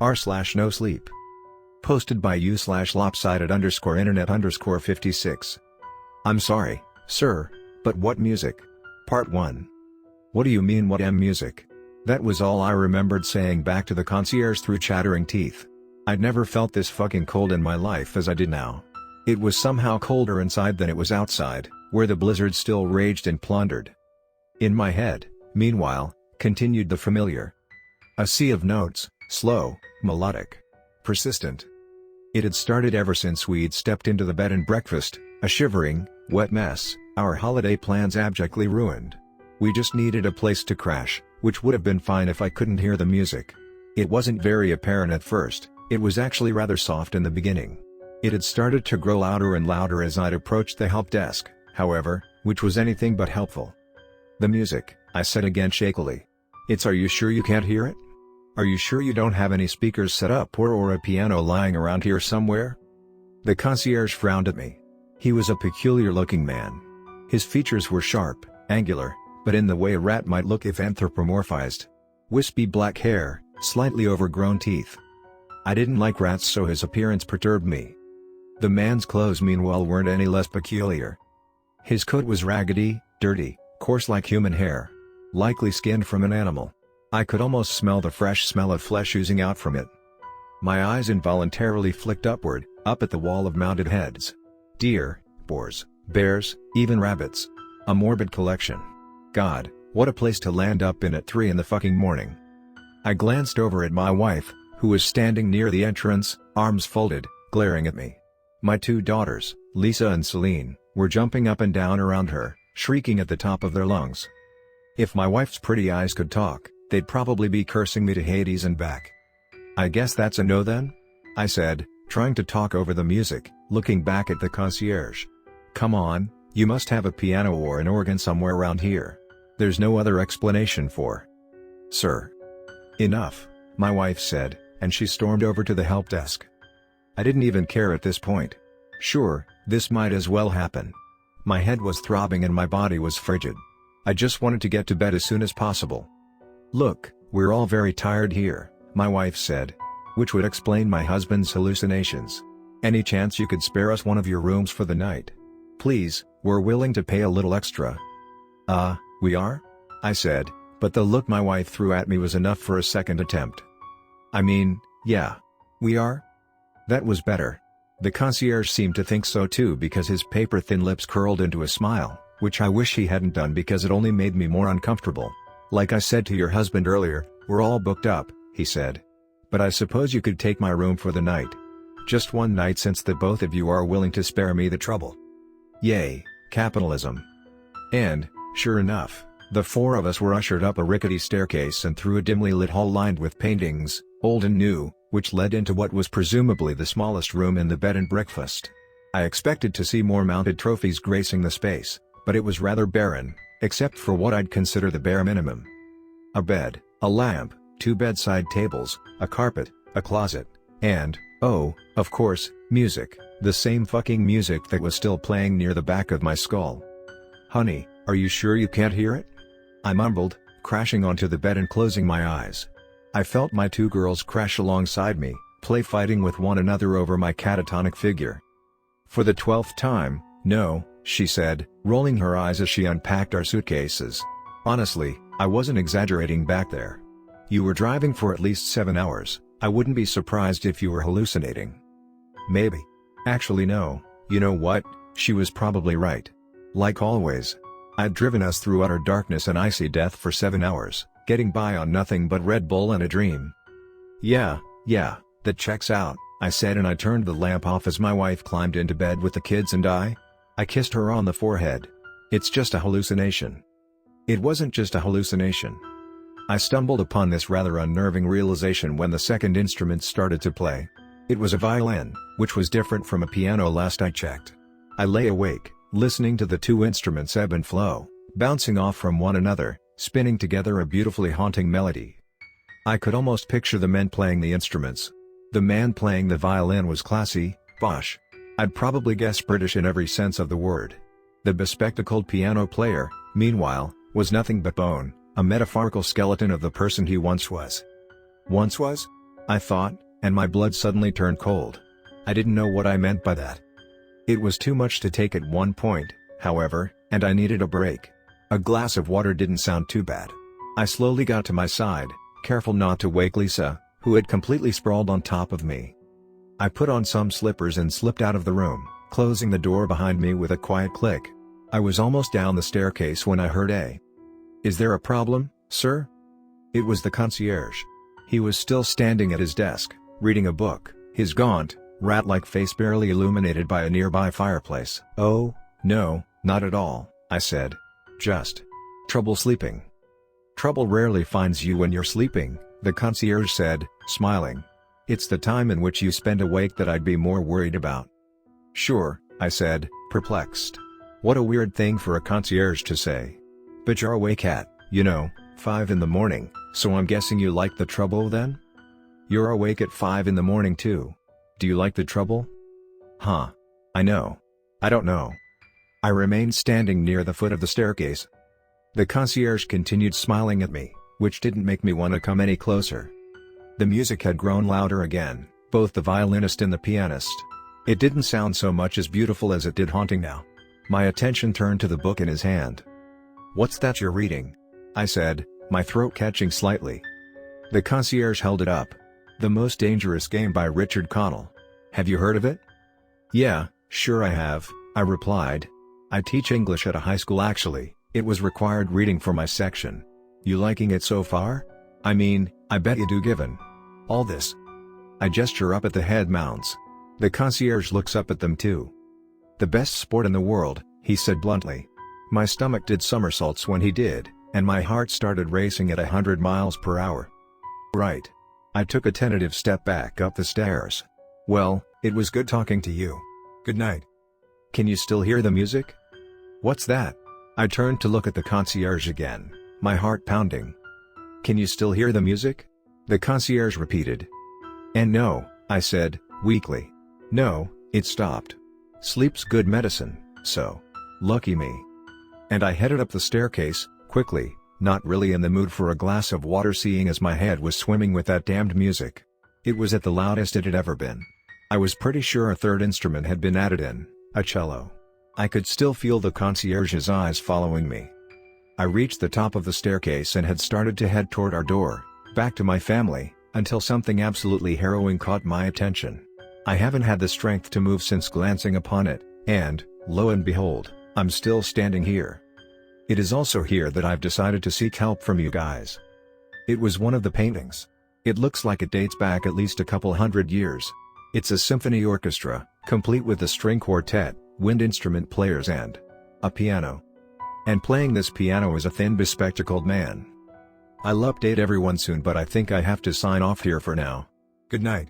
r/nosleep. Posted by u/lopsided_internet_56. I'm sorry, sir, but what music? Part 1. What do you mean what music? That was all I remembered saying back to the concierge through chattering teeth. I'd never felt this fucking cold in my life as I did now. It was somehow colder inside than it was outside, where the blizzard still raged and plundered. In my head, meanwhile, continued the familiar. A sea of notes, slow, melodic, persistent. It had started ever since we'd stepped into the bed and breakfast, a shivering, wet mess, our holiday plans abjectly ruined. We just needed a place to crash, which would have been fine if I couldn't hear the music. It wasn't very apparent at first, it was actually rather soft in the beginning. It had started to grow louder and louder as I'd approached the help desk, however, which was anything but helpful. The music, I said again shakily. Are you sure you can't hear it? Are you sure you don't have any speakers set up or a piano lying around here somewhere? The concierge frowned at me. He was a peculiar-looking man. His features were sharp, angular, but in the way a rat might look if anthropomorphized. Wispy black hair, slightly overgrown teeth. I didn't like rats, so his appearance perturbed me. The man's clothes meanwhile weren't any less peculiar. His coat was raggedy, dirty, coarse like human hair. Likely skinned from an animal. I could almost smell the fresh smell of flesh oozing out from it. My eyes involuntarily flicked upward, up at the wall of mounted heads. Deer, boars, bears, even rabbits. A morbid collection. God, what a place to land up in at 3 in the fucking morning. I glanced over at my wife, who was standing near the entrance, arms folded, glaring at me. My 2 daughters, Lisa and Celine, were jumping up and down around her, shrieking at the top of their lungs. If my wife's pretty eyes could talk, they'd probably be cursing me to Hades and back. I guess that's a no then? I said, trying to talk over the music, looking back at the concierge. Come on, you must have a piano or an organ somewhere around here. There's no other explanation for. Sir. Enough, my wife said, and she stormed over to the help desk. I didn't even care at this point. Sure, this might as well happen. My head was throbbing and my body was frigid. I just wanted to get to bed as soon as possible. Look, we're all very tired here, my wife said. Which would explain my husband's hallucinations. Any chance you could spare us one of your rooms for the night? Please, we're willing to pay a little extra. We are? I said, but the look my wife threw at me was enough for a second attempt. I mean, yeah. We are? That was better. The concierge seemed to think so too because his paper-thin lips curled into a smile, which I wish he hadn't done because it only made me more uncomfortable. Like I said to your husband earlier, we're all booked up, he said. But I suppose you could take my room for the night. Just one night since the both of you are willing to spare me the trouble. Yay, capitalism. And, sure enough, the 4 of us were ushered up a rickety staircase and through a dimly lit hall lined with paintings, old and new, which led into what was presumably the smallest room in the bed and breakfast. I expected to see more mounted trophies gracing the space, but it was rather barren, except for what I'd consider the bare minimum. A bed, a lamp, 2 bedside tables, a carpet, a closet, and, oh, of course, music, the same fucking music that was still playing near the back of my skull. Honey, are you sure you can't hear it? I mumbled, crashing onto the bed and closing my eyes. I felt my 2 girls crash alongside me, play fighting with one another over my catatonic figure. For the 12th time, no, she said, rolling her eyes as she unpacked our suitcases. Honestly, I wasn't exaggerating back there. You were driving for at least 7 hours, I wouldn't be surprised if you were hallucinating. Maybe. Actually no, you know what, she was probably right. Like always. I'd driven us through utter darkness and icy death for 7 hours, getting by on nothing but Red Bull and a dream. Yeah, that checks out, I said, and I turned the lamp off as my wife climbed into bed with the kids and I kissed her on the forehead. It's just a hallucination. It wasn't just a hallucination. I stumbled upon this rather unnerving realization when the second instrument started to play. It was a violin, which was different from a piano last I checked. I lay awake, listening to the 2 instruments ebb and flow, bouncing off from one another, spinning together a beautifully haunting melody. I could almost picture the men playing the instruments. The man playing the violin was classy, posh. I'd probably guess British in every sense of the word. The bespectacled piano player, meanwhile, was nothing but bone, a metaphorical skeleton of the person he once was. Once was? I thought, and my blood suddenly turned cold. I didn't know what I meant by that. It was too much to take at one point, however, and I needed a break. A glass of water didn't sound too bad. I slowly got to my side, careful not to wake Lisa, who had completely sprawled on top of me. I put on some slippers and slipped out of the room, closing the door behind me with a quiet click. I was almost down the staircase when I heard "Is there a problem, sir?" It was the concierge. He was still standing at his desk, reading a book, his gaunt, rat-like face barely illuminated by a nearby fireplace. "Oh, no, not at all," I said. "Just trouble sleeping." "Trouble rarely finds you when you're sleeping," the concierge said, smiling. "It's the time in which you spend awake that I'd be more worried about." "Sure," I said, perplexed. What a weird thing for a concierge to say. "But you're awake at, 5 in the morning, so I'm guessing you like the trouble then?" "You're awake at 5 in the morning too. Do you like the trouble?" "Huh. I know. I don't know." I remained standing near the foot of the staircase. The concierge continued smiling at me, which didn't make me want to come any closer. The music had grown louder again, both the violinist and the pianist. It didn't sound so much as beautiful as it did haunting now. My attention turned to the book in his hand. "What's that you're reading?" I said, my throat catching slightly. The concierge held it up. "The Most Dangerous Game" by Richard Connell. "Have you heard of it?" "Yeah, sure I have," I replied. "I teach English at a high school actually. It was required reading for my section." "You liking it so far? I mean, I bet you do given all this." I gesture up at the head mounts. The concierge looks up at them too. "The best sport in the world," he said bluntly. My stomach did somersaults when he did, and my heart started racing at 100 miles per hour. "Right." I took a tentative step back up the stairs. "Well, it was good talking to you. Good night." "Can you still hear the music?" "What's that?" I turned to look at the concierge again, my heart pounding. "Can you still hear the music?" the concierge repeated. "And no," I said, weakly. "No, it stopped. Sleep's good medicine, so lucky me." And I headed up the staircase, quickly, not really in the mood for a glass of water seeing as my head was swimming with that damned music. It was at the loudest it had ever been. I was pretty sure a third instrument had been added in, a cello. I could still feel the concierge's eyes following me. I reached the top of the staircase and had started to head toward our door, back to my family, until something absolutely harrowing caught my attention. I haven't had the strength to move since glancing upon it, and, lo and behold, I'm still standing here. It is also here that I've decided to seek help from you guys. It was one of the paintings. It looks like it dates back at least a couple hundred years. It's a symphony orchestra, complete with a string quartet, wind instrument players and a piano. And playing this piano is a thin bespectacled man. I'll update everyone soon, but I think I have to sign off here for now. Good night.